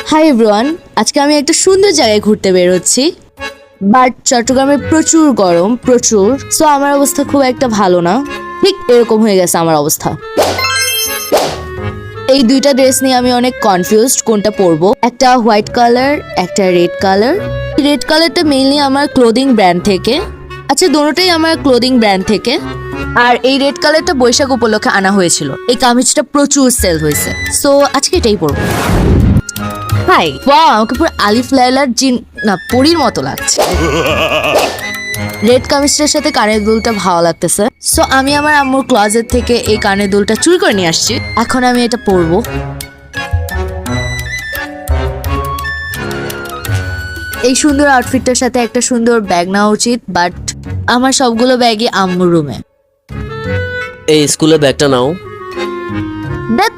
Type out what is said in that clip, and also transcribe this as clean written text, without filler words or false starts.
Hi everyone, আজকে আমি একটা সুন্দর জায়গায় ঘুরতে বের হচ্ছি, বাট চট্টগ্রামে প্রচুর গরম, প্রচুর। সো আমার অবস্থা খুব একটা ভালো না, ঠিক এরকম হয়ে গেছে আমার অবস্থা। এই দুইটা ড্রেস নিয়ে আমি অনেক কনফিউজড কোনটা পরবো। একটা হোয়াইট কালার, একটা রেড কালার। রেড কালারটা মেইনলি আমার ক্লোদিং ব্র্যান্ড থেকে, আচ্ছা দোনোটাই আমার ক্লোদিং ব্র্যান্ড থেকে। আর এই রেড কালারটা বৈশাখ উপলক্ষে আনা হয়েছিল। এই কামিজটা প্রচুর সেল হয়েছে, সো আজকে এটাই পরবো। হাই, ওয়াও, আমাকে পুরো আলিফ লায়লার জিন না পরীর মতো লাগছে। রেড কামিজটার সাথে কানের দুলটা ভালো লাগতেছে, সো আমি আমার আম্মুর ক্লোজেট থেকে এই কানের দুলটা চুরি করে নিয়ে আসছি। এখন আমি এটা পরবো। এই সুন্দর আউটফিটটার সাথে একটা সুন্দর ব্যাগ নেওয়া উচিত, বাট আমার সবগুলো ব্যাগই আম্মুর রুমে। এই স্কুলের ব্যাগটা নাও। ধ্যাৎ।